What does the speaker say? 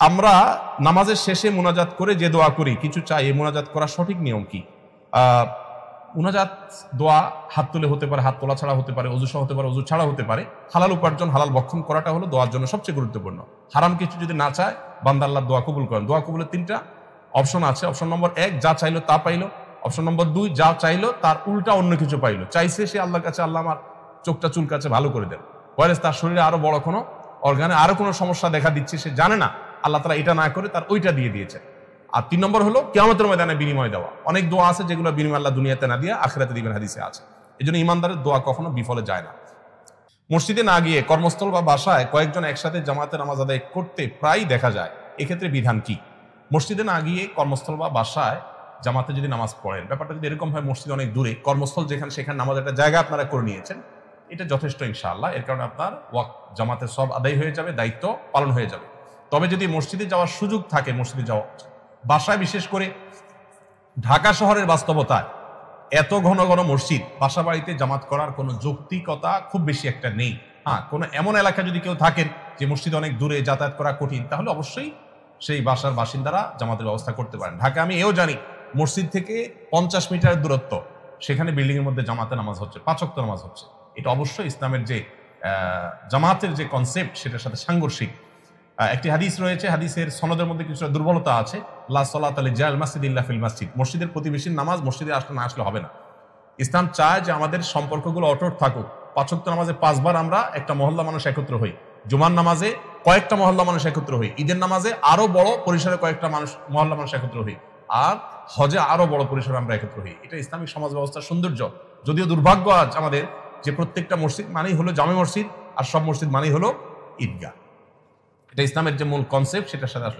আমরা নামাজের শেষে মুনাজাত করে যে দোয়া করি, কিছু চাই, এই মুনাজাত করার সঠিক নিয়ম কি? মুনাজাত দোয়া হাত তুলে হতে পারে, হাত তোলা ছাড়া হতে পারে, অজু সহ হতে পারে, অজু ছাড়া হতে পারে। হালাল উপার্জন, হালাল ভক্ষণ করাটা হলো দোয়ার জন্য সবচেয়ে গুরুত্বপূর্ণ। হারাম কিছু যদি না চায়, বান্দা আল্লাহর দোয়া কবুল করেন। দোয়া কবুলের 3টা অপশন আছে। অপশন নম্বর 1, যা চাইলো তা পাইলো। অপশন নম্বর 2, যা চাইলো তার উল্টা অন্য কিছু পাইলো। চাইছে সে আল্লাহর কাছে, আল্লাহ আমার চোখটা চুলকাচ্ছে, ভালো করে দেন। ওয়ারেস তার শরীরে আরো বড় কোনো অর্গানে আরো কোনো সমস্যা দেখা দিচ্ছে, সে জানে না, আল্লাহ তাআলা এটা না করে তার ওইটা দিয়ে দিয়েছে। আর 3 নম্বর হলো কিয়ামতের ময়দানে বিনিময় দেওয়া। অনেক দোয়া আছে যেগুলো বিনিময় আল্লাহ দুনিয়াতে না দিয়ে আখিরাতে দিবেন, হাদিসে আছে। এই জন্য ইমানদারের দোয়া কখনো বিফলে যায় না। মসজিদে না গিয়ে কর্মস্থল বা বাসায় কয়েকজন একসাথে জামাতে নামাজ আদায় করতে প্রায় দেখা যায়, এক্ষেত্রে বিধান কি? মসজিদে না গিয়ে কর্মস্থল বা বাসায় জামাতে যদি নামাজ পড়েন, ব্যাপারটা যদি এরকম হয় মসজিদ অনেক দূরে, কর্মস্থল যেখানে সেখানে নামাজ একটা জায়গা আপনারা করে নিয়েছেন, এটা যথেষ্ট ইনশাআল্লাহ। এর কারণে আপনার ওয়াক্ত জামাতের সব আদায় হয়ে যাবে, দায়িত্ব পালন হয়ে যাবে। তবে যদি মসজিদে যাওয়ার সুযোগ থাকে, মসজিদে যাওয়া। বাসায় বিশেষ করে ঢাকা শহরের বাস্তবতায় এত ঘন ঘন মসজিদ, বাসা বাড়িতে জামাত করার কোনো যৌক্তিকতা খুব বেশি একটা নেই। হ্যাঁ, কোনো এমন এলাকায় যদি কেউ থাকেন যে মসজিদ অনেক দূরে, যাতায়াত করা কঠিন, তাহলে অবশ্যই সেই বাসার বাসিন্দারা জামাতের ব্যবস্থা করতে পারেন। ঢাকা আমি এও জানি মসজিদ থেকে 50 মিটার দূরত্ব, সেখানে বিল্ডিং এর মধ্যে জামাতে নামাজ হচ্ছে, 5 ওয়াক্ত নামাজ হচ্ছে। এটা অবশ্যই ইসলামের যে জামাতের যে কনসেপ্ট, সেটার সাথে সাংঘর্ষিক। একটি হাদিস রয়েছে, হাদিসের সনদের মধ্যে কিছুটা দুর্বলতা আছে। লা সালাতা লিজাল মাসজিদ ইল্লা ফিল মসজিদ। মসজিদের প্রতিবেশীর নামাজ মসজিদে আসলে না আসলে হবে না। ইসলাম চায় যে আমাদের সম্পর্কগুলো অটুট থাকুক। 5 ওয়াক্ত নামাজে 5 বার আমরা একটা মহল্লা মানুষ একত্র হই, জুমার নামাজে কয়েকটা মহল্লা মানুষ একত্র হই, ঈদের নামাজে আরো বড় পরিসরে কয়েকটা মহল্লা মানুষ একত্র হই, আর হজে আরো বড় পরিসরে আমরা একত্র হই। এটা ইসলামিক সমাজ ব্যবস্থার সৌন্দর্য। যদিও দুর্ভাগ্য আজ আমাদের যে প্রত্যেকটা মসজিদ মানেই হলো জামে মসজিদ, আর সব মসজিদ মানেই হলো ঈদগাহ। এটা ইসলামের যে মূল কনসেপ্ট, সেটার সাথে আসলে